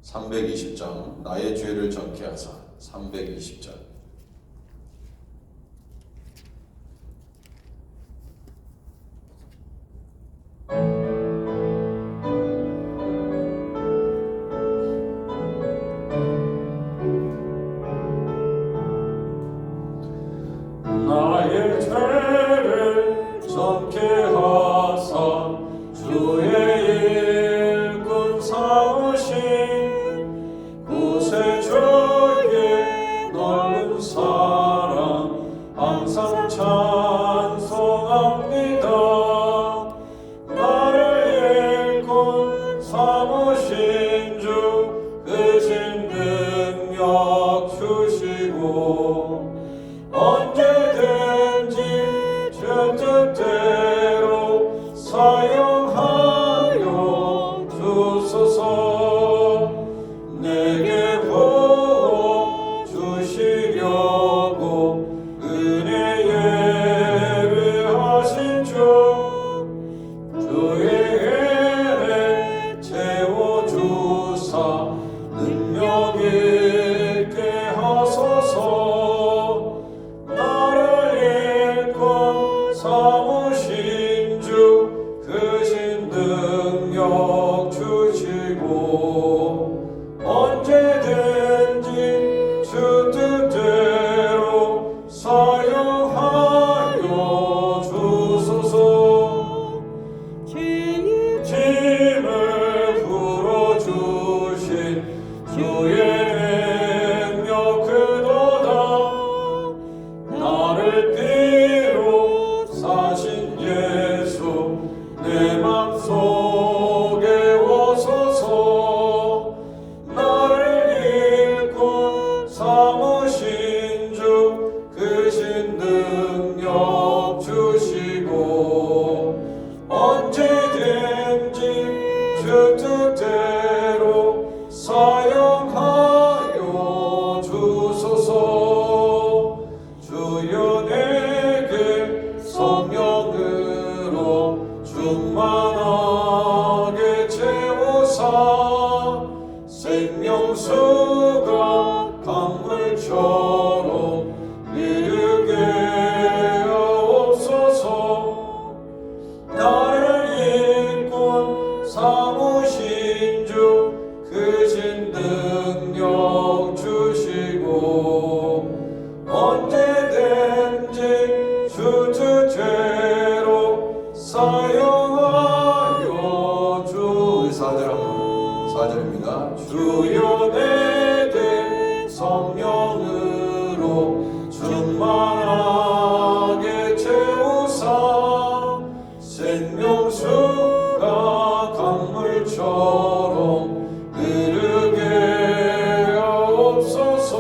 320장 나의 죄를 정케 하사. 320장. 나의 죄를 정케 하사 주의 일꾼 삼으신 구세주의 넓은 사랑 항상 찬송합니다. 나를 일꾼 삼으신 주 크신 능력 주시고 언제든지 주 뜻대로 사용하여 주소서. 내게 보호 주시려고 은혜 예배하신 주 주의 은혜 채워주사 능력 있게 하소서. 삼으신 주 크신 능력 주시고 언제든지 주 뜻대로 사용하여 주소서. 짐을 풀어주신 주의 능력 크도다. 나를 사신 예수 내 맘속에 오소서. 나를 일꾼 삼으신 주 크신 능력 주시고 언제든지 주 뜻대로 사용하여 주소서. 주여 내게 성령으로 충만하게 채우사 생명수가 강물처럼 흐르게 하옵소서. 나를 일꾼 삼으신 주 크신 능력 주시고 언제든지 주 뜻대로 사용하여 주. 4절입니다. 주여 내게 성령으로 충만하게 채우사 생명수가 강물처럼 흐르게 하옵소서.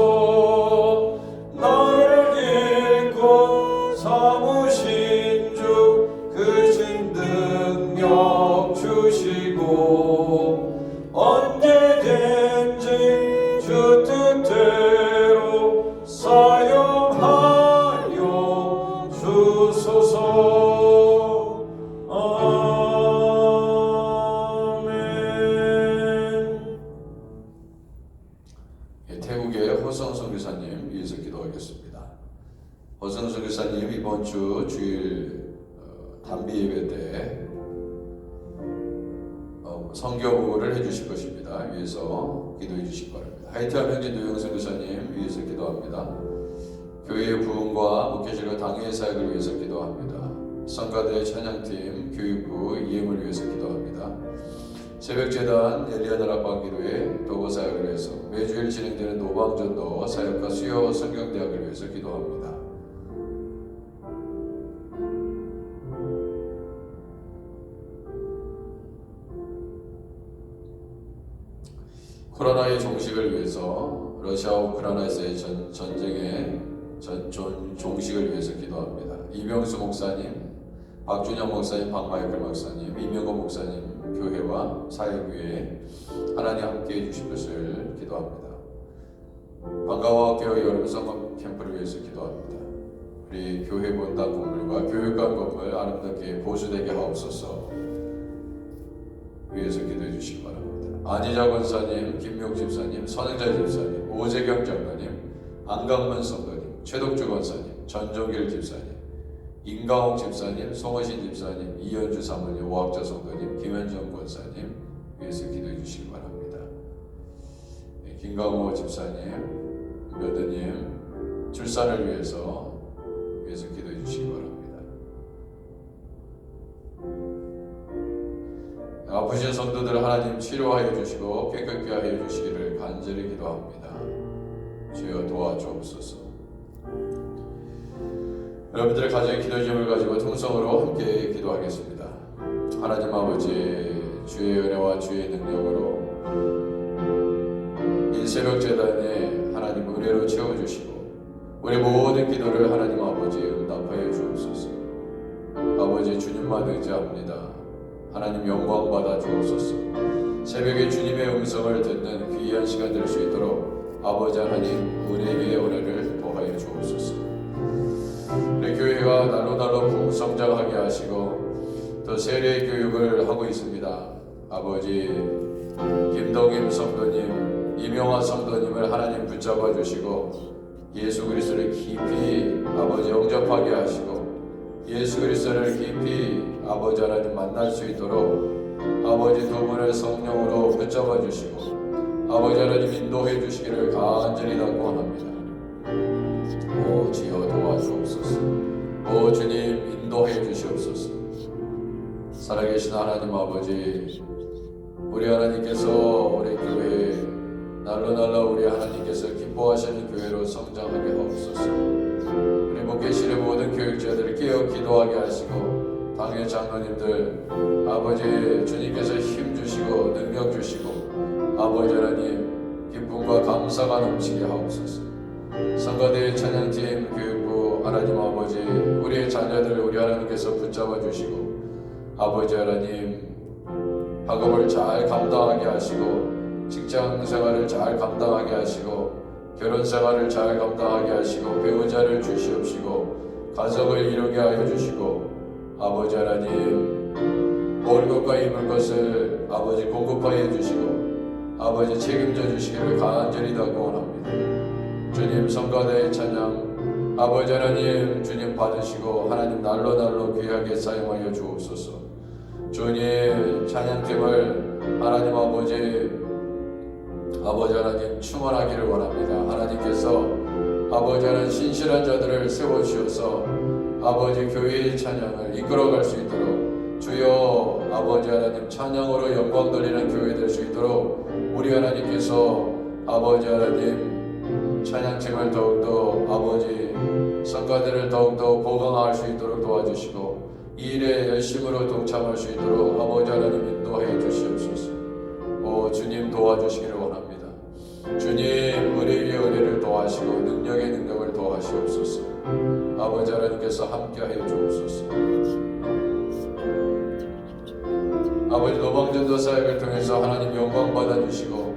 나를 일꾼 삼으신 주 크신 능력 주시고 언제든지 주 뜻대로 사용하여 주소서. 아멘. 태국의 허성 선교사님 위해서 기도하겠습니다. 허성 선교사님 이번 주 주일 단비 예배 때 성교보고를 해주실 것입니다. 위해서 기도해 주시기 바랍니다. 하이티암 현지 노영 선교사님 위해서 기도합니다. 교회의 부흥과 목회실과 당회의 사역을 위해서 기도합니다. 성가대 찬양팀 교육부 이행을 위해서 기도합니다. 새벽재단 엘리아나라방기도회 도보 사역을 위해서 매주일 진행되는 노방전도 사역과 수요 성경대학을 위해서 기도합니다. 코로나의 종식을 위해서 러시아와 우크라이나에서의 전쟁의 종식을 위해서 기도합니다. 이병수 목사님, 박준영 목사님, 박마이클 목사님, 이명건 목사님 교회와 사역위에 하나님 함께해 주실 것을 기도합니다. 방과학교 여름 성업 캠프를 위해서 기도합니다. 우리 교회 본당 건물과 교육관 건물 아름답게 보수되게 하옵소서. 위해서 기도해 주시기 바랍니다. 안희자 권사님, 김용 집사님, 선행자 집사님, 오재경 장로님, 안강문 성도님, 최덕주 권사님, 전종길 집사님, 임강옥 집사님, 송호신 집사님, 이현주 사모님, 오학자 성도님, 김현정 권사님 위해서 기도해 주시기 바랍니다. 김강호 집사님, 며느님 출산을 위해서 기도해 주시기 바랍니다. 아프신 성도들 하나님 치료하여 주시고 깨끗게 하여 주시기를 간절히 기도합니다. 주여 도와주옵소서. 여러분들의 가정의 기도 제목을 가지고 통성으로 함께 기도하겠습니다. 하나님 아버지, 주의 은혜와 주의 능력으로 이 새벽 제단에 하나님 은혜로 채워주시고 우리 모든 기도를 하나님 아버지 응답하여 주옵소서. 아버지, 주님만 의지합니다. 하나님 영광 받아 주옵소서. 새벽에 주님의 음성을 듣는 귀한 시간 될 수 있도록 아버지 하나님 은혜 위에 은혜를 더하여 주옵소서. 우리 교회가 날로 풍성장하게 하시고 또 세례 교육을 하고 있습니다. 아버지, 김동임 성도님, 이명화 성도님을 하나님 붙잡아 주시고 예수 그리스도를 깊이 아버지 영접하게 하시고 예수 그리스도를 깊이 아버지 하나님 만날 수 있도록 아버지 두 분을 성령으로 붙잡아 주시고 아버지 하나님 인도해 주시기를 간절히 당부합니다. 오 주여 도와주옵소서. 오 주님 인도해 주시옵소서. 살아계신 하나님 아버지, 우리 하나님께서 우리 교회에 날로 우리 하나님께서 기뻐하시는 교회로 성장하게 하옵소서. 우리 목회실의 모든 교육자들을 깨어 기도하게 하시고 당의 장로님들 아버지 주님께서 힘 주시고 능력 주시고 아버지 하나님 기쁨과 감사가 넘치게 하옵소서. 성가대 찬양팀 교육부 하나님 아버지, 우리의 자녀들을 우리 하나님께서 붙잡아 주시고 아버지 하나님 학업을 잘 감당하게 하시고 직장 생활을 잘 감당하게 하시고 결혼 생활을 잘 감당하게 하시고 배우자를 주시옵시고 가정을 이루게 하여 주시고 아버지 하나님 먹을 것과 입을 것을 아버지 공급하여 주시고 아버지 책임져 주시기를 간절히 당부합니다. 주님 성가대의 찬양 아버지 하나님 주님 받으시고 하나님 날로 귀하게 사용하여 주옵소서. 주님 찬양팀을 하나님 아버지 하나님 충원하기를 원합니다. 하나님께서 아버지 하나님 신실한 자들을 세워주셔서 아버지 교회의 찬양을 이끌어갈 수 있도록 주여 아버지 하나님 찬양으로 영광 돌리는 교회 될 수 있도록 우리 하나님께서 아버지 하나님 찬양팀을 더욱더 아버지 성가대를 더욱더 보강할 수 있도록 도와주시고 이 일에 열심으로 동참할 수 있도록 아버지 하나님 인도해 주시옵소서. 오 주님 도와주시기를 원합니다. 주님 은혜 위에 은혜를 더하시고 능력에 능력을 더하시옵소서. 아버지 하나님께서 함께하여 주옵소서. 아버지 노방전도 사역을 통해서 하나님 영광 받아주시고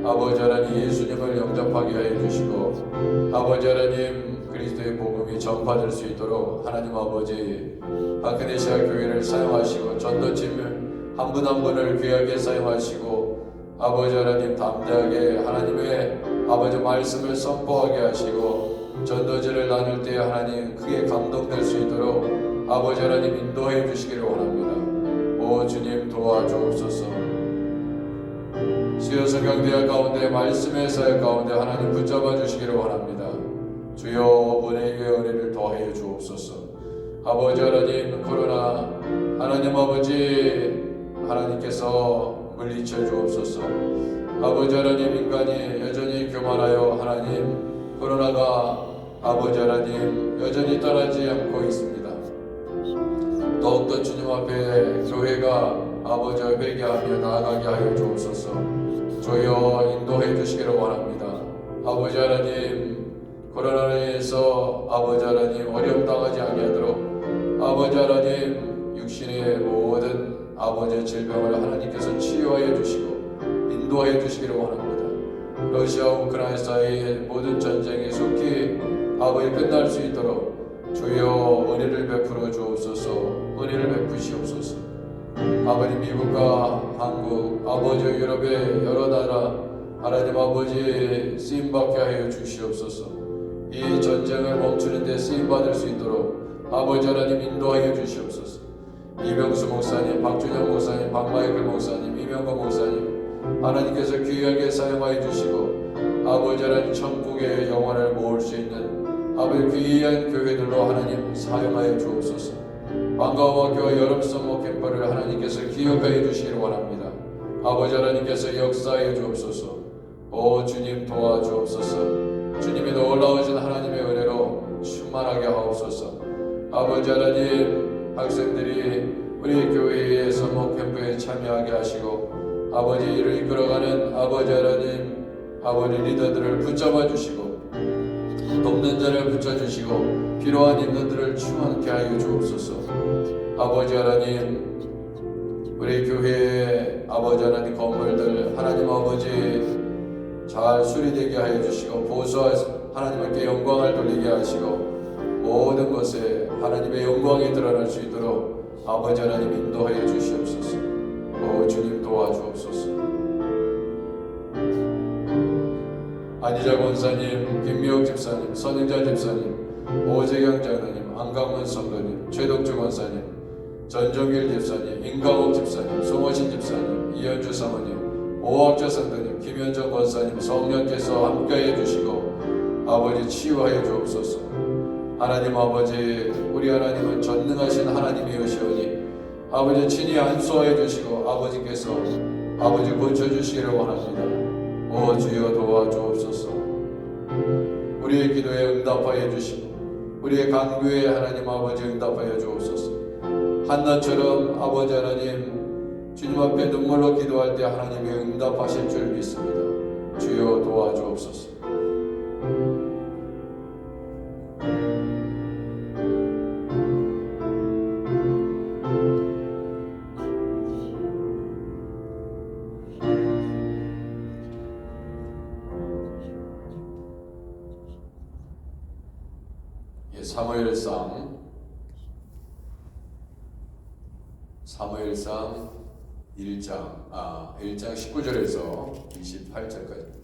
아버지 하나님 예수님을 영접하게 하여 주시고 아버지 하나님 그리스도의 복음이 전파될 수 있도록 하나님 아버지 아크네시아 교회를 사용하시고 전도팀을 한 분 한 분을 귀하게 사용하시고 아버지 하나님 담대하게 하나님의 아버지 말씀을 선포하게 하시고 전도지를 나눌 때 하나님 크게 감동될 수 있도록 아버지 하나님 인도해 주시기를 원합니다. 오 주님 도와주옵소서. 수요 성경대학 가운데 말씀의 사역 가운데 하나님 붙잡아 주시기를 원합니다. 주여 은혜 위에 은혜를 더하여 주옵소서. 아버지 하나님 코로나 하나님 아버지 하나님께서 물리쳐 주옵소서. 아버지 하나님 인간이 여전히 교만하여 하나님 코로나가 아버지 하나님 여전히 떠나지 않고 있습니다. 더욱더 주님 앞에 교회가 아버지 회개하며 나아가게 하여 주옵소서. 주여 인도해 주시기를 원합니다. 아버지 하나님 코로나로 인해서 아버지 하나님 어려움 당하지 아니하도록 아버지 하나님 육신의 모든 아버지의 질병을 하나님께서 치유하여 주시고 인도하여 주시기를 원합니다. 러시아와 우크라이나 사이의 모든 전쟁이 속히 아버지 끝날 수 있도록 주여 은혜를 베풀어 주옵소서. 은혜를 베푸시옵소서. 아버지 미국과 한국, 아버지 유럽의 여러 나라 하나님 아버지 쓰임받게 하여 주시옵소서. 이 전쟁을 멈추는 데 쓰임받을 수 있도록 아버지 하나님 인도하여 주시옵소서. 이병수 목사님, 박준영 목사님, 박마이클 목사님, 이명건 목사님 하나님께서 귀하게 사용하여 주시고 아버지 하나님 천국의 영혼을 모을 수 있는 아버지 귀한 교회들로 하나님 사용하여 주옵소서. 방과학교와 여름서머 캠프를 하나님께서 기억하여 주시기를 원합니다. 아버지 하나님께서 역사하여 주옵소서. 오 주님 도와주옵소서. 주님의 놀라우신 하나님의 은혜로 충만하게 하옵소서. 아버지 하나님 학생들이 우리 교회의 서머 캠프에 참여하게 하시고 아버지 이를 이끌어가는 아버지 하나님 아버지 리더들을 붙잡아 주시고 돕는 자를 붙여주시고 필요한 인원들을 충만케 하여 주옵소서. 아버지 하나님 우리 교회의 아버지 하나님 건물들 하나님 아버지 잘 수리되게 하여 주시고 보수와 하나님께 영광을 돌리게 하시고 모든 것에 하나님의 영광이 드러날 수 있도록 아버지 하나님 인도하여 주시옵소서. 오 주님 도와주옵소서. 안희자 권사님, 김미옥 집사님, 선영자 집사님, 오재경 장로님, 안강문 성도님, 최덕주 권사님, 전종길 집사님, 임강옥 집사님, 송호신 집사님, 이현주 사모님, 오학자 성도님, 김현정 권사님, 성령께서 함께해 주시고 아버지 치유하여 주옵소서. 하나님 아버지 우리 하나님은 전능하신 하나님이오시오니 아버지 친히 안수하여 주시고 아버지께서 아버지 고쳐주시기를 원합니다. 오 주여 도와주옵소서. 우리의 기도에 응답하여 주시고 우리의 간구에 하나님 아버지 응답하여 주옵소서. 한나처럼 아버지 하나님 주님 앞에 눈물로 기도할 때 하나님이 응답하실 줄 믿습니다. 주여 도와주옵소서. 사무엘상 1장 19절에서 28절까지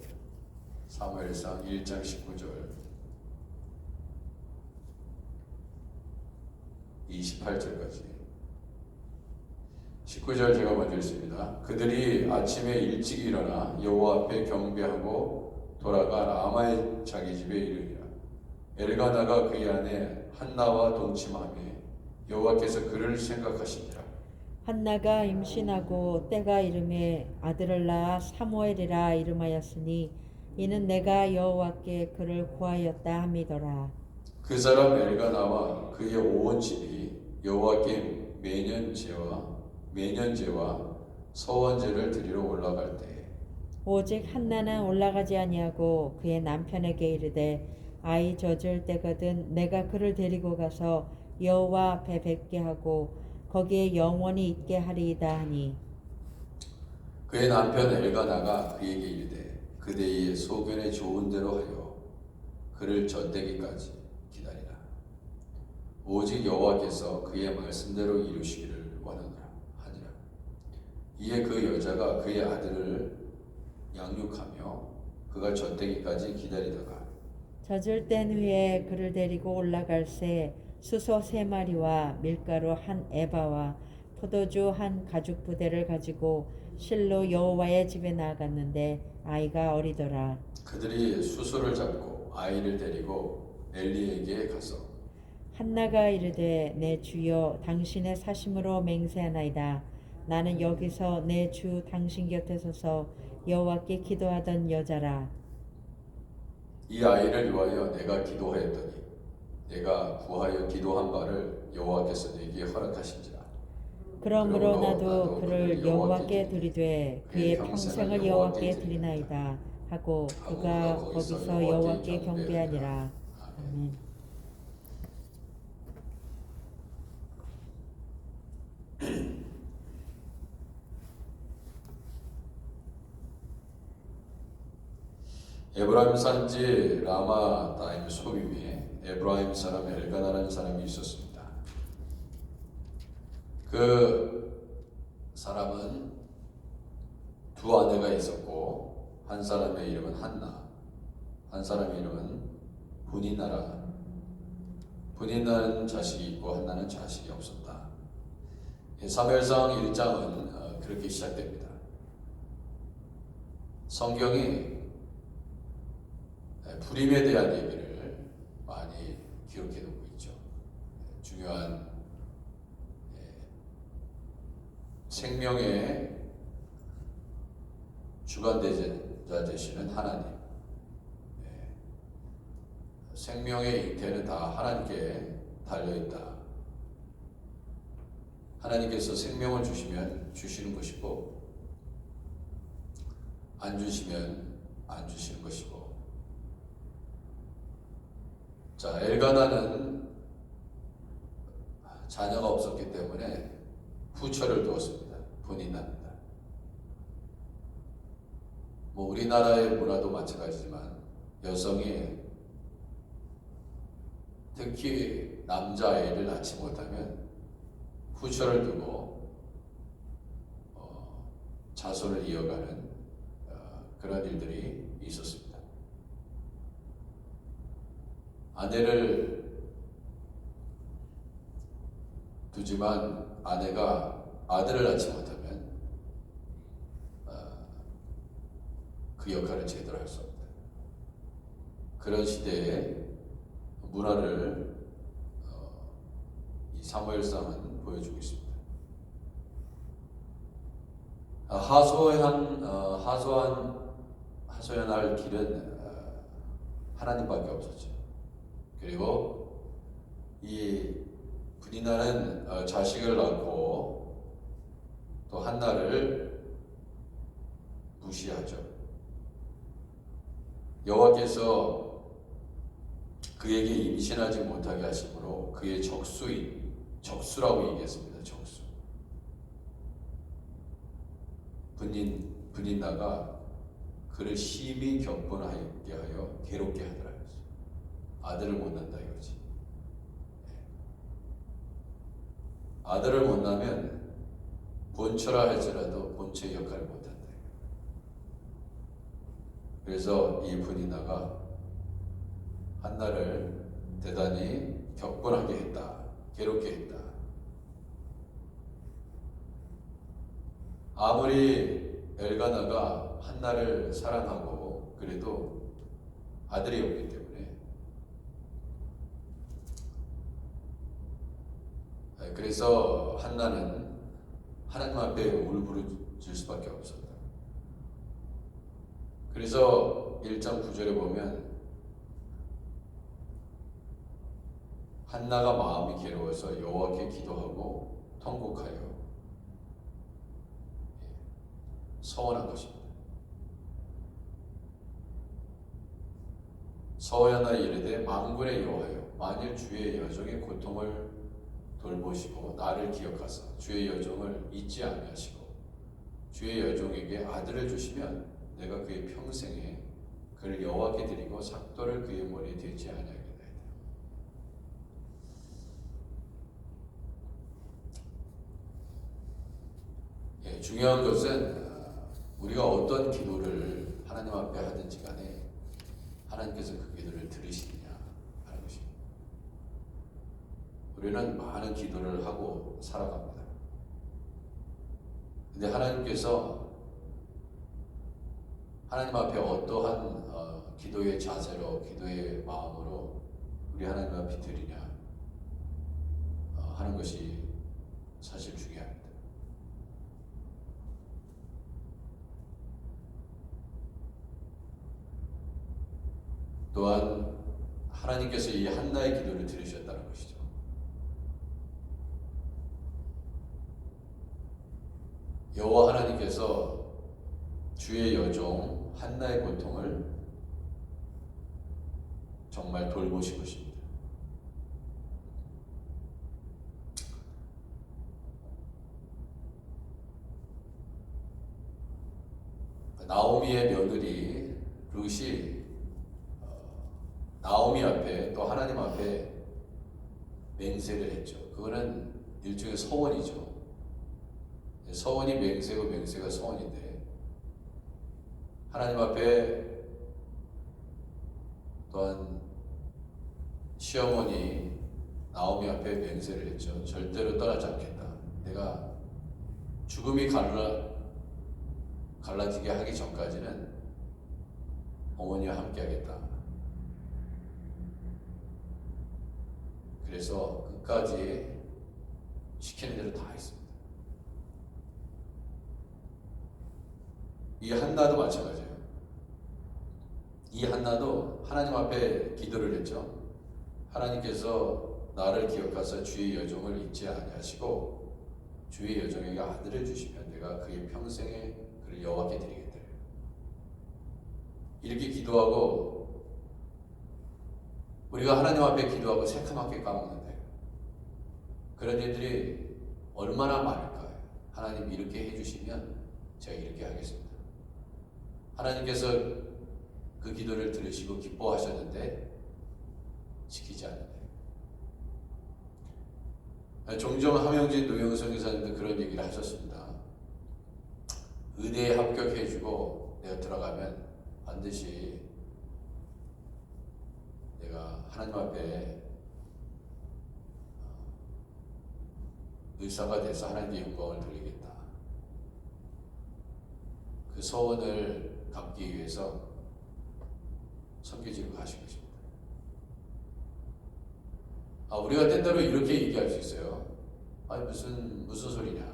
사무엘상 1장 19절 28절까지 19절 제가 먼저 읽습니다. 그들이 아침에 일찍 일어나 여호와 앞에 경배하고 돌아가 라마의 자기 집에 이르니라. 엘가나가 그의 아내 한나와 동침하며 여호와께서 그를 생각하시니라. 한나가 임신하고 때가 이름에 아들을 낳아 사무엘이라 이름하였으니 이는 내가 여호와께 그를 구하였다 함이더라. 그 사람 엘가나와 그의 온 집이 여호와께 매년제와 서원제를 드리러 올라갈 때 오직 한나는 올라가지 아니하고 그의 남편에게 이르되 아이 젖을 때거든 내가 그를 데리고 가서 여호와 앞에 뵙게 하고 거기에 영원히 있게 하리이다 하니 그의 남편 엘가나가 그에게 이르되 그대의 소견에 좋은 대로 하여 그를 젖되기까지 기다리라. 오직 여호와께서 그의 말씀대로 이루시기를 원하노라 하니라. 이에 그 여자가 그의 아들을 양육하며 그가 젖되기까지 기다리다가 젖을 뗀 후에 그를 데리고 올라갈새 수소 3마리와 밀가루 1에바와 포도주 1가죽 부대를 가지고 실로 여호와의 집에 나아갔는데 아이가 어리더라. 그들이 수소를 잡고 아이를 데리고 엘리에게 가서 한나가 이르되 내 주여 당신의 사심으로 맹세하나이다. 나는 여기서 내 주 당신 곁에 서서 여호와께 기도하던 여자라. 이 아이를 위하여 내가 기도하였더니 내가 구하여 기도한 바를 여호와께서 내게 허락하신지라. 그러므로 나도 그를 여호와께 드리되 그의 평생을 여호와께 드리나이다 하고 그가 거기서 여호와께 경배하니라. 아멘. 에브라임 산지 라마다임 소빔에 에브라임 사람 엘가나라는 사람이 있었습니다. 그 사람은 두 아내가 있었고 한 사람의 이름은 한나, 한 사람의 이름은 분인나라. 분인나는 자식이 있고 한나는 자식이 없었다. 사무엘상 1장은 그렇게 시작됩니다. 성경이 불임에 대한 얘기를 많이 기록해 놓고 있죠. 중요한 생명의 주관대자 되시는 하나님, 생명의 잉태는 다 하나님께 달려있다. 하나님께서 생명을 주시면 주시는 것이고 안 주시면 안 주시는 것이고. 자, 엘가나는 자녀가 없었기 때문에 부처를 두었습니다. 분인납니다. 뭐 우리나라의 문화도 마찬가지지만 여성이 특히 남자아이를 낳지 못하면 후처를 두고 자손을 이어가는 그런 일들이 있었습니다. 아내를 두지만 아내가 아들을 낳지 못하면 그 역할을 제대로 할 수 없다. 그런 시대의 문화를 이 사무엘상은 보여주고 있습니다. 하소연할 길은 하나님밖에 없었죠. 그리고 이 분인나는 자식을 낳고 또 한나를 무시하죠. 여호와께서 그에게 임신하지 못하게 하심으로 그의 적수라고 얘기했습니다. 적수. 분인나가 그를 심히 격분하게 하여 괴롭게 하더라. 아들을 못 낳는다 이거지. 아들을 못 낳으면 본처라 할지라도 본처의 역할을 못 한다. 그래서 이 분인나가 한나를 대단히 격분하게 했다. 괴롭게 했다. 아무리 엘가나가 한나를 사랑하고 그래도 아들이 없기 때문에 그래서 한나는 하나님 앞에 울부짖을 수밖에 없었다. 그래서 1장 9절에 보면 한나가 마음이 괴로워서 여호와께 기도하고 통곡하여 서원한 것입니다. 서원하나 이르되 만군의 여호와여, 만일 주의 여종의 고통을 돌보시고 나를 기억하사 주의 여종을 잊지 아니하시고 주의 여종에게 아들을 주시면 내가 그의 평생에 그를 여호와께 드리고 삭도를 그의 머리에 대지 아니하겠나이다. 중요한 것은 우리가 어떤 기도를 하나님 앞에 하든지 간에 하나님께서 그 기도를 들으시느냐 하는 것입니다. 우리는 많은 기도를 하고 살아갑니다. 근데 하나님께서 하나님 앞에 어떠한 기도의 자세로, 기도의 마음으로 우리 하나님 앞에 드리냐 하는 것이 사실 중요합니다. 또한 하나님께서 이 한나의 기도를 들으셨다는 것이죠. 여호와 하나님께서 주의 여종 한나의 고통을 정말 돌보신 것입니다. 나오미의 며느리 룻이 나오미 앞에 또 하나님 앞에 맹세를 했죠. 그거는 일종의 서원이죠. 서원이 맹세고 맹세가 서원인데 하나님 앞에 또한 시어머니 나오미 앞에 맹세를 했죠. 절대로 떠나지 않겠다. 내가 죽음이 갈라지게 하기 전까지는 어머니와 함께 하겠다. 그래서 끝까지 시키는 대로 다 했습니다. 이 한나도 마찬가지예요. 이 한나도 하나님 앞에 기도를 했죠. 하나님께서 나를 기억하사 주의 여종을 잊지 아니하시고 주의 여종에게 아들을 주시면 내가 그의 평생에 그를 여호와께 드리겠다. 이렇게 기도하고 우리가 하나님 앞에 기도하고 새카맣게 까먹는데 그런 일들이 얼마나 많을까요? 하나님 이렇게 해주시면 제가 이렇게 하겠습니다. 하나님께서 그 기도를 들으시고 기뻐하셨는데 지키지 않는데 종종 함영진 노영성 교사님도 그런 얘기를 하셨습니다. 의대에 합격해주고 내가 들어가면 반드시 내가 하나님 앞에 의사가 돼서 하나님께 영광을 돌리겠다. 그 소원을 갚기 위해서 선교지로 가신 것입니다. 우리가 때때로 이렇게 얘기할 수 있어요. 아니 무슨 소리냐.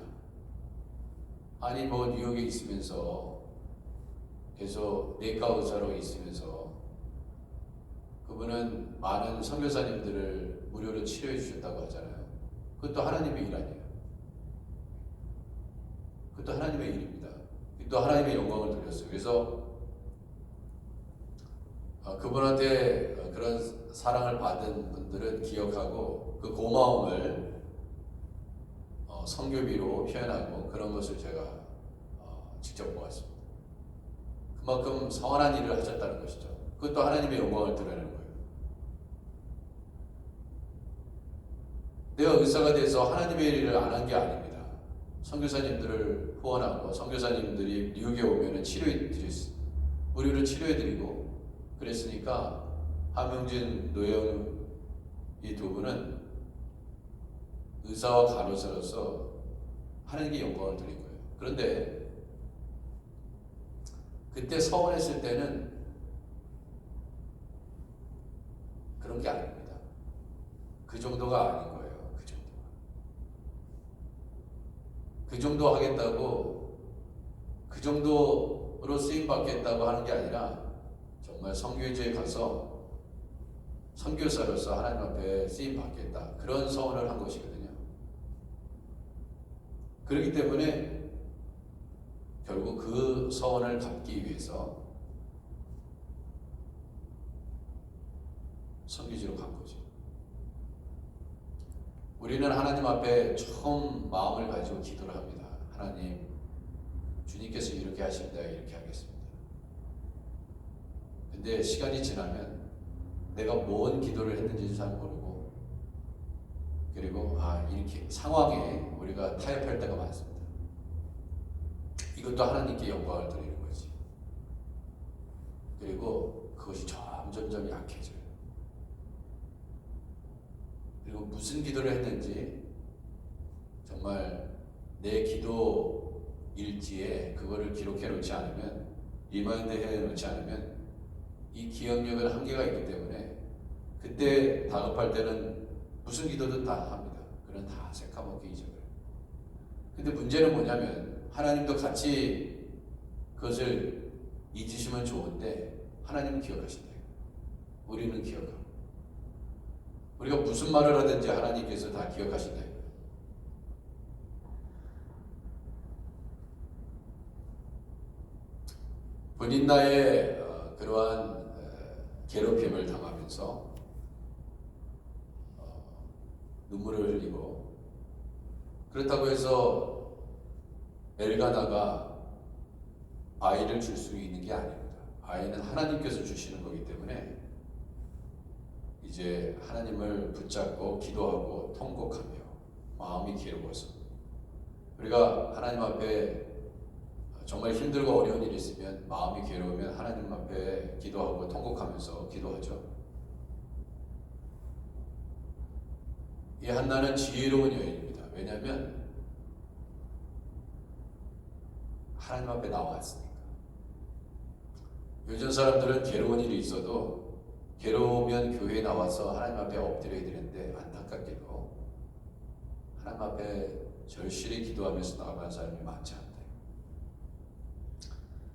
아니 뭐 뉴욕에 있으면서 계속 내과 의사로 있으면서 그분은 많은 선교사님들을 무료로 치료해 주셨다고 하잖아요. 그것도 하나님의 일 아니에요. 그것도 하나님의 일입니다. 또 하나님의 영광을 돌렸어요. 그래서 그분한테 그런 사랑을 받은 분들은 기억하고 그 고마움을 선교비로 표현하고 그런 것을 제가 직접 보았습니다. 그만큼 선한 일을 하셨다는 것이죠. 그것도 하나님의 영광을 드러내는 거예요. 내가 의사가 돼서 하나님의 일을 안 한 게 아닙니다. 선교사님들을 후원하고 선교사님들이 뉴욕에 오면 무료로 치료해드리고 그랬으니까 함영진, 노영 이 두 분은 의사와 간호사로서 하나님께 영광을 드린 거예요. 그런데 그때 서원했을 때는 그런 게 아닙니다. 그 정도가 아닌 거예요. 그 정도 하겠다고 그 정도로 쓰임 받겠다고 하는 게 아니라 정말 선교지에 가서 선교사로서 하나님 앞에 쓰임 받겠다 그런 서원을 한 것이거든요. 그렇기 때문에 결국 그 서원을 갚기 위해서 선교지로 간 거죠. 우리는 하나님 앞에 처음 마음을 가지고 기도를 합니다. 하나님, 주님께서 이렇게 하십니다. 이렇게 하겠습니다. 근데 시간이 지나면 내가 뭔 기도를 했는지 잘 모르고 그리고 이렇게 상황에 우리가 타협할 때가 많습니다. 이것도 하나님께 영광을 드리는 거지. 그리고 그것이 점점점 약해져요. 그리고 무슨 기도를 했는지 정말 내 기도 일지에 그거를 기록해 놓지 않으면 리마인드 해 놓지 않으면 이 기억력은 한계가 있기 때문에 그때 다급할 때는 무슨 기도든 다 합니다. 그건 다 새까맣게 잊어버려요. 근데 문제는 뭐냐면 하나님도 같이 그것을 잊으시면 좋은데 하나님은 기억하신다. 우리는 기억하고 우리가 무슨 말을 하든지 하나님께서 다 기억하신다. 본인 나의 그러한 괴롭힘을 당하면서 눈물을 흘리고 그렇다고 해서 엘가나가 아이를 줄 수 있는 게 아닙니다. 아이는 하나님께서 주시는 거기 때문에 이제 하나님을 붙잡고 기도하고 통곡하며 마음이 괴로워서 우리가 하나님 앞에 정말 힘들고 어려운 일이 있으면, 마음이 괴로우면 하나님 앞에 기도하고 통곡하면서 기도하죠. 이 한나는 지혜로운 여인입니다. 왜냐하면 하나님 앞에 나왔으니까. 요즘 사람들은 괴로운 일이 있어도 괴로우면 교회에 나와서 하나님 앞에 엎드려야 되는데, 안타깝게도 하나님 앞에 절실히 기도하면서 나아가는 사람이 많지 않다.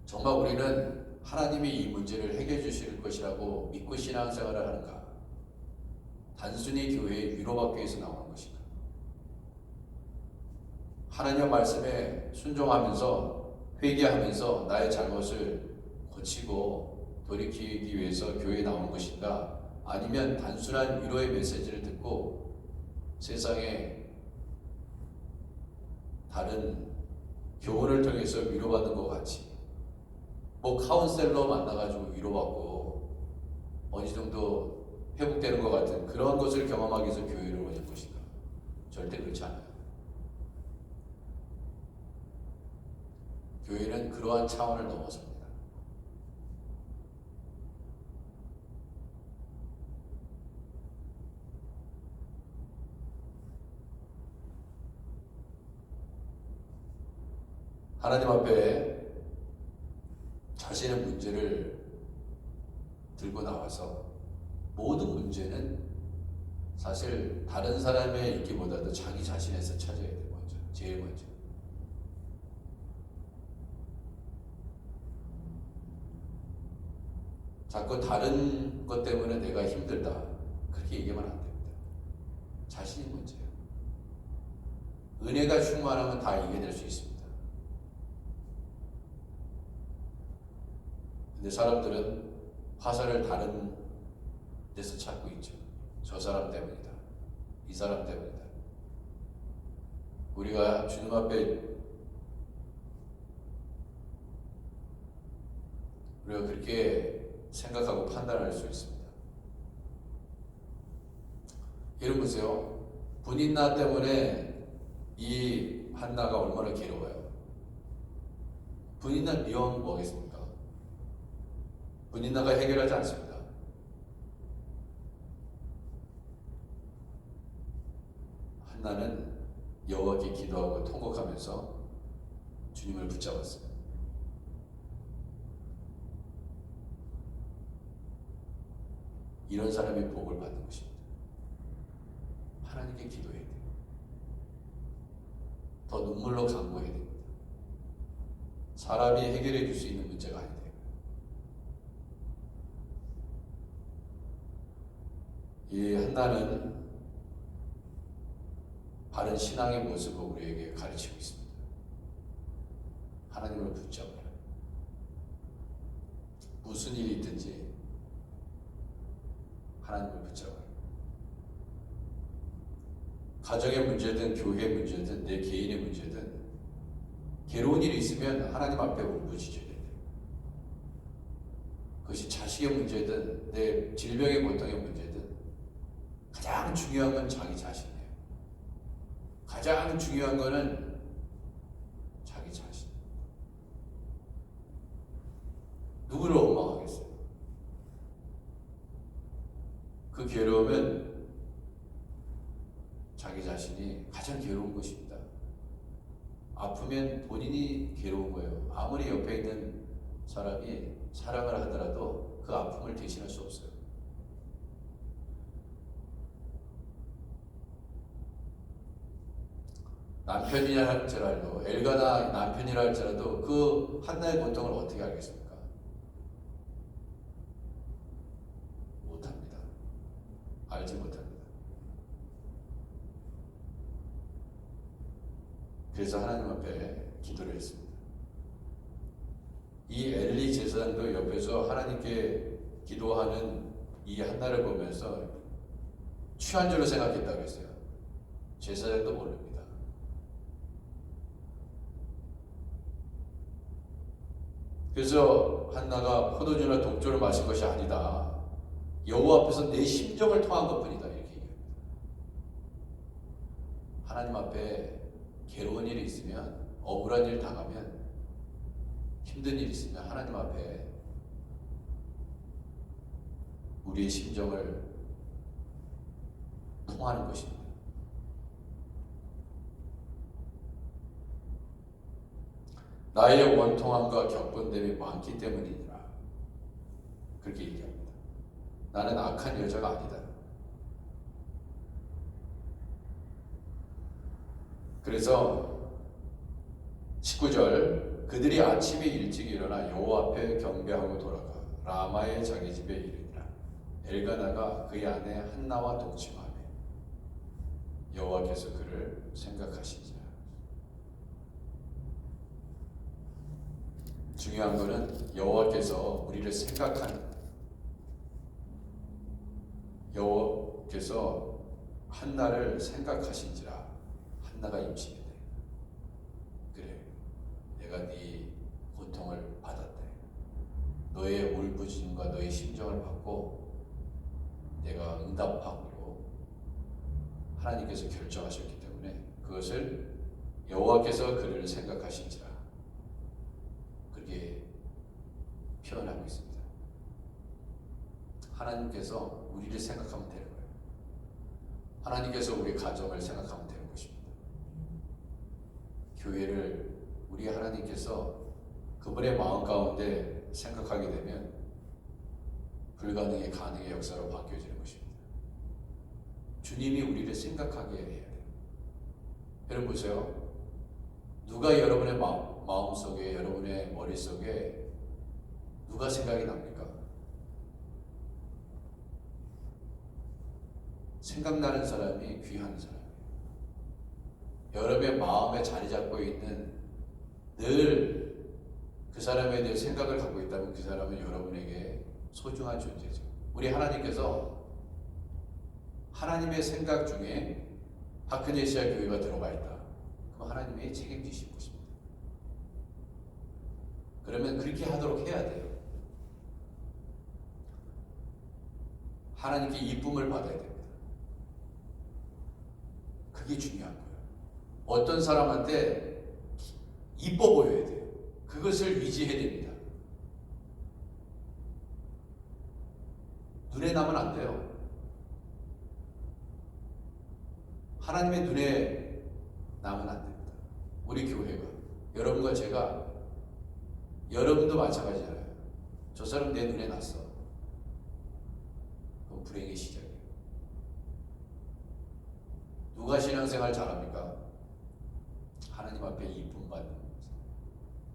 정말 우리는 하나님이 이 문제를 해결해 주실 것이라고 믿고 신앙생활을 하는가? 단순히 교회에 위로받기 위해서 나오는 것인가? 하나님의 말씀에 순종하면서 회개하면서 나의 잘못을 고치고 돌이키기 위해서 교회에 나오는 것인가? 아니면 단순한 위로의 메시지를 듣고 세상에 다른 교훈을 통해서 위로받는 것 같이, 뭐 카운셀러 만나가지고 위로받고 어느 정도 회복되는 것 같은 그런 것을 경험하기 위해서 교회를 오는 것인가? 절대 그렇지 않아요. 교회는 그러한 차원을 넘어섭니다. 하나님 앞에 자신의 문제를 들고 나와서, 모든 문제는 사실 다른 사람의 있기보다도 자기 자신에서 찾아야 돼요. 먼저, 제일 먼저. 자꾸 다른 것 때문에 내가 힘들다 그렇게 얘기하면 안 됩니다. 자신이 문제예요. 은혜가 충만하면 다 이겨낼 수 있습니다. 근데 사람들은 화살을 다른 데서 찾고 있죠. 저 사람 때문이다. 이 사람 때문이다. 우리가 주님 앞에 우리가 그렇게 생각하고 판단할 수 있습니다. 예를 보세요. 분인나 때문에 이 한나가 얼마나 괴로워요. 분인나 미워하면 뭐겠습니까? 분인나가 해결하지 않습니다. 한나는 여호와께 기도하고 통곡하면서 주님을 붙잡았어요. 이런 사람이 복을 받는 것입니다. 하나님께 기도해야 돼요. 더 눈물로 간구해야 됩니다. 사람이 해결해 줄 수 있는 문제가 아니에요. 이 한나는 바른 신앙의 모습을 우리에게 가르치고 있습니다. 하나님을 붙잡으라. 무슨 일이 있든지 하나님을 붙잡아라. 가정의 문제든 교회의 문제든 내 개인의 문제든 괴로운 일이 있으면 하나님 앞에 울부짖어야 돼요. 그것이 자식의 문제든 내 질병의 고통의 문제든 가장 중요한 건 자기 자신이에요. 가장 중요한 거는 자기 자신. 누구를 원망하겠어요? 그 괴로움은 자기 자신이 가장 괴로운 것입니다. 아프면 본인이 괴로운 거예요. 아무리 옆에 있는 사람이 사랑을 하더라도 그 아픔을 대신할 수 없어요. 남편이라 할지라도, 엘가나 남편이라 할지라도 그 한나의 고통을 어떻게 알겠습니까? 못합니다. 알지 못합니다. 그래서 하나님 앞에 기도를 했습니다. 이 엘리 제사장도 옆에서 하나님께 기도하는 이 한나를 보면서 취한 줄로 생각했다고 했어요. 제사장도 모릅니다. 그래서 한나가 포도주나 독주를 마신 것이 아니다. 여호와 앞에서 내 심정을 통한 것뿐이다. 이렇게 얘기합니다. 하나님 앞에 괴로운 일이 있으면, 억울한 일 당하면, 힘든 일이 있으면 하나님 앞에 우리의 심정을 통하는 것입니다. 나의 원통함과 격분됨이 많기 때문이니라. 그렇게 얘기합니다. 나는 악한 여자가 아니다. 그래서 19절, 그들이 아침에 일찍 일어나 여호와 앞에 경배하고 돌아가 라마의 자기 집에 이르니라. 엘가나가 그의 아내 한나와 동침하며 여호와께서 그를 생각하시니라. 중요한 것은 여호와께서 우리를 생각하는, 여호와께서 한나를 생각하신지라. 한나가 임신이 돼. 그래, 내가 네 고통을 받았대. 너의 울부짖음과 너의 심정을 받고 내가 응답하기로 하나님께서 결정하셨기 때문에 그것을 여호와께서 그를 생각하신지라. 그렇게 표현하고 있습니다. 하나님께서 우리를 생각하면 되는 거예요. 하나님께서 우리 가정을 생각하면 되는 것입니다. 교회를 우리 하나님께서 그분의 마음 가운데 생각하게 되면 불가능의 가능의 역사로 바뀌어지는 것입니다. 주님이 우리를 생각하게 해야 돼요. 여러분 보세요. 누가 여러분의 마음속에, 여러분의 머릿속에 누가 생각이 납니까? 생각나는 사람이 귀한 사람이에요. 여러분의 마음에 자리 잡고 있는, 늘 그 사람에 대해 생각을 갖고 있다면 그 사람은 여러분에게 소중한 존재죠. 우리 하나님께서 하나님의 생각 중에 하크네시아 교회가 들어가 있다. 그럼 하나님이 책임지실 것입니다. 그러면 그렇게 하도록 해야 돼요. 하나님께 이쁨을 받아야 됩니다. 그게 중요한 거예요. 어떤 사람한테 이뻐 보여야 돼요. 그것을 유지해야 됩니다. 눈에 나면 안 돼요. 하나님의 눈에 나면 안 됩니다. 우리 교회가, 여러분과 제가, 여러분도 마찬가지잖아요. 저 사람 내 눈에 났어. 그건 불행의 시작이에요. 누가 신앙생활 잘합니까? 하나님 앞에 이쁨 받는 거죠.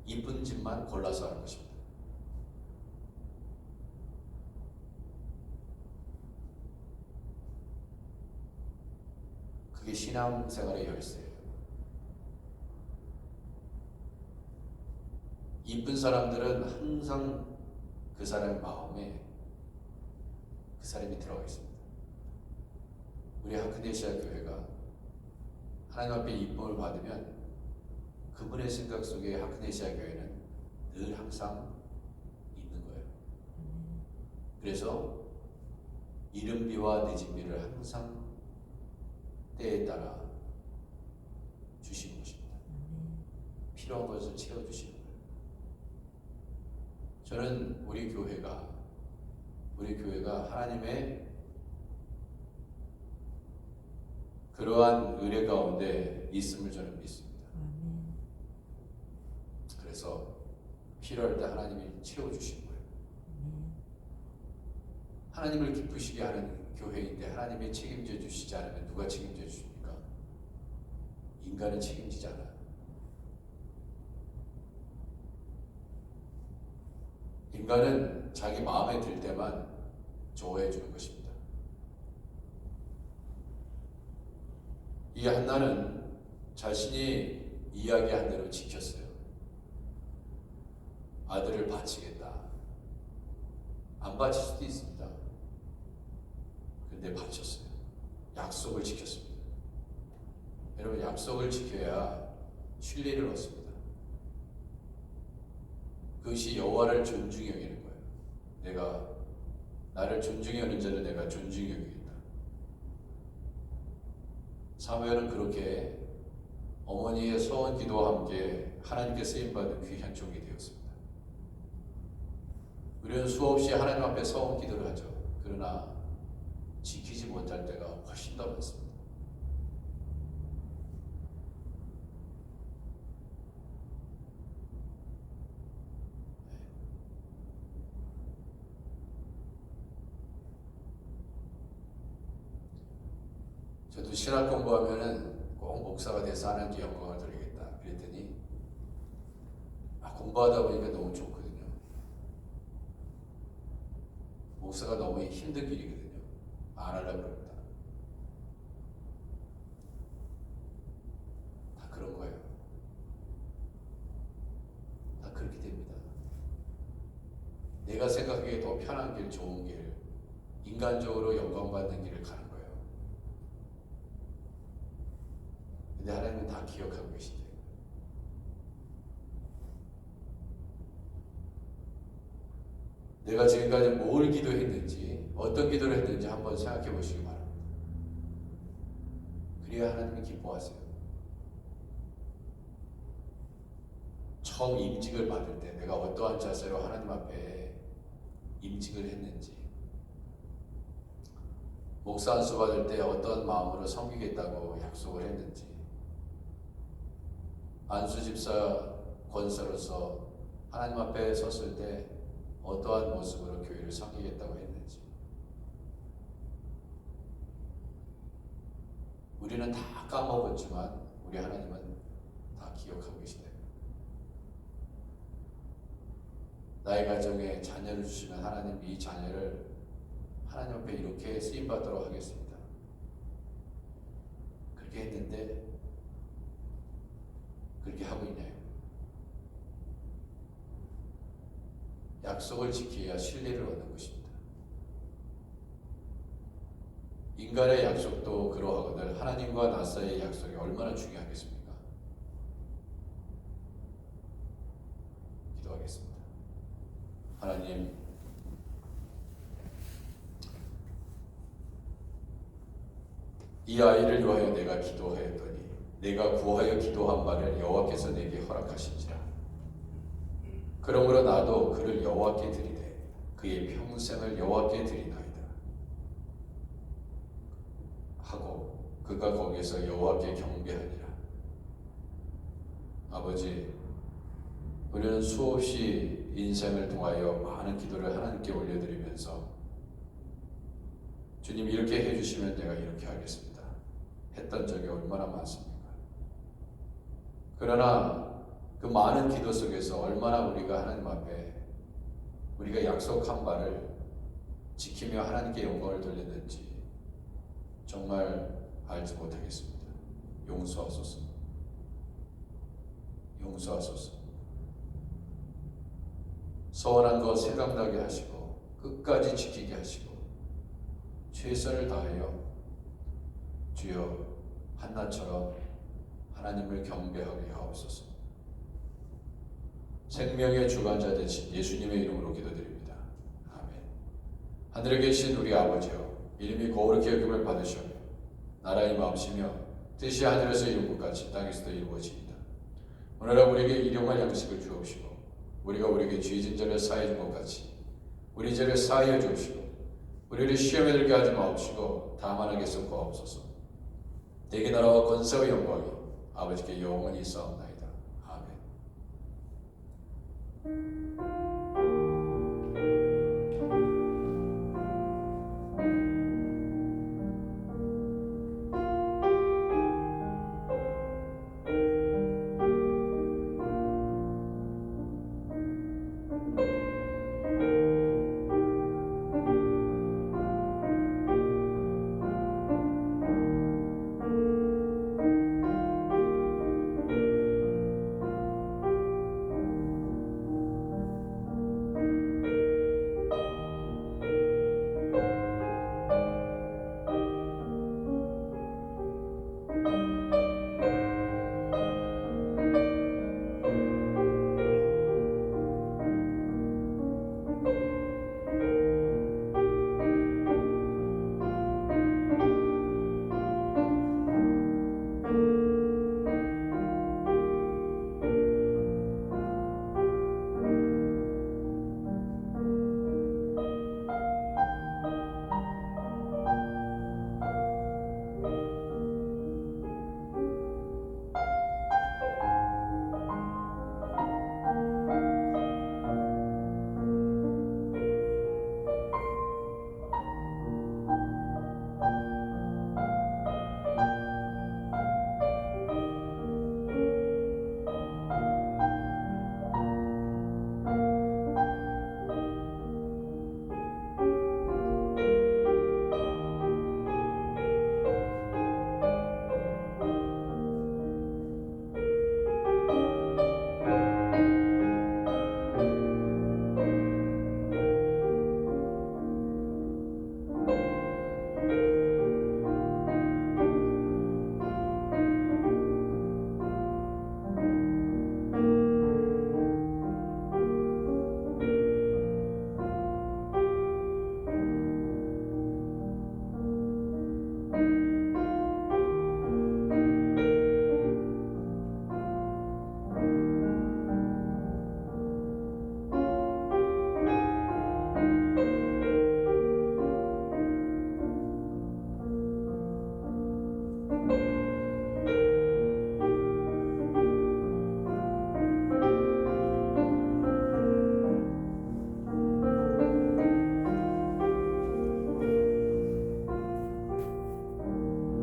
이쁜 짓만 골라서 하는 것입니다. 그게 신앙생활의 열쇠예요. 이쁜 사람들은 항상 그 사람의 마음에 그 사람이 들어가 있습니다. 우리 하크네시아 교회가 하나님 앞에 이쁨을 받으면 그분의 생각 속에 하크네시아 교회는 늘 항상 있는 거예요. 그래서 이른비와 늦은비를 항상 때에 따라 주시는 것입니다. 필요한 것을 채워주시는 거예요. 저는 우리 교회가 하나님의 그러한 의뢰 가운데 있음을 저는 믿습니다. 그래서 필요할 때 하나님이 채워주시는 거예요. 하나님을 기쁘시게 하는 교회인데 하나님이 책임져 주시지 않으면 누가 책임져 주십니까? 인간은 책임지지 않아요. 인간은 자기 마음에 들 때만 조언해 주는 것입니다. 이 한나는 자신이 이야기한 대로 지켰어요. 아들을 바치겠다. 안 바칠 수도 있습니다. 근데 바쳤어요. 약속을 지켰습니다. 여러분, 약속을 지켜야 신뢰를 얻습니다. 그것이 여호와를 존중히 여기는 거예요. 내가 나를 존중히 여는 자를 내가 존중히 여기겠다. 사무엘은 그렇게 어머니의 서원 기도와 함께 하나님께 쓰임받은 귀한 종이 되었습니다. 우리는 수없이 하나님 앞에 서원 기도를 하죠. 그러나 지키지 못할 때가 훨씬 더 많습니다. 저도 신학 공부하면은 꼭 목사가 돼서 하나님께 영광을 돌리겠다 그랬더니 공부하다 보니까 너무 좋거든요. 목사가 너무 힘든 길이거든요. 안 하려고 그럽니다. 다 그런 거예요. 다 그렇게 됩니다. 내가 생각하기에 더 편한 길, 좋은 길, 인간적으로 영광받는 길을 가는 거예요. 근데 하나님은 다 기억하고 계시대요. 내가 지금까지 뭘 기도했는지, 어떤 기도를 했는지 한번 생각해 보시기 바랍니다. 그래야 하나님이 기뻐하세요. 처음 임직을 받을 때 내가 어떠한 자세로 하나님 앞에 임직을 했는지, 목사 안수 받을 때 어떤 마음으로 섬기겠다고 약속을 했는지, 안수 집사 권사로서 하나님 앞에 섰을 때 어떠한 모습으로 교회를 섬기겠다고 했는지, 우리는 다 까먹었지만 우리 하나님은 다 기억하고 계시대요. 나의 가정에 자녀를 주시면 하나님 이 자녀를 하나님 앞에 이렇게 쓰임받도록 하겠습니다. 그렇게 했는데 그렇게 하고 있나요? 약속을 지켜야 신뢰를 얻는 것입니다. 인간의 약속도 그러하거늘 하나님과 나 사이의 약속이 얼마나 중요하겠습니까? 기도하겠습니다. 하나님, 이 아이를 위하여 내가 기도하였더니 내가 구하여 기도한 바를 여호와께서 내게 허락하신지라. 그러므로 나도 그를 여호와께 드리되 그의 평생을 여호와께 드리나이다 하고 그가 거기에서 여호와께 경배하니라. 아버지, 우리는 수없이 인생을 통하여 많은 기도를 하나님께 올려드리면서 주님 이렇게 해주시면 내가 이렇게 하겠습니다 했던 적이 얼마나 많습니까? 그러나 그 많은 기도 속에서 얼마나 우리가 하나님 앞에 우리가 약속한 바를 지키며 하나님께 영광을 돌렸는지 정말 알지 못하겠습니다. 용서하소서. 용서하소서. 서원한 것 생각나게 하시고 끝까지 지키게 하시고 최선을 다하여 주여 한나처럼 하나님을 경배하게 하옵소서. 생명의 주관자 되신 예수님의 이름으로 기도드립니다. 아멘. 하늘에 계신 우리 아버지여, 이름이 거룩히 여김을 받으시며 나라의 마음이시며 뜻이 하늘에서 이룬 것 같이 땅에서도 이루어지이다. 오늘날 우리에게 일용할 양식을 주옵시고 우리가 우리에게 죄진 자를 사하여 준 것 같이 우리 죄를 사하여 주옵시고 우리를 시험에 들게 하지 마옵시고 다만 하게 섞어옵소서. 대개 나라와 권세와 영광이 아버지께 영원히 있사옵나이다. 아멘.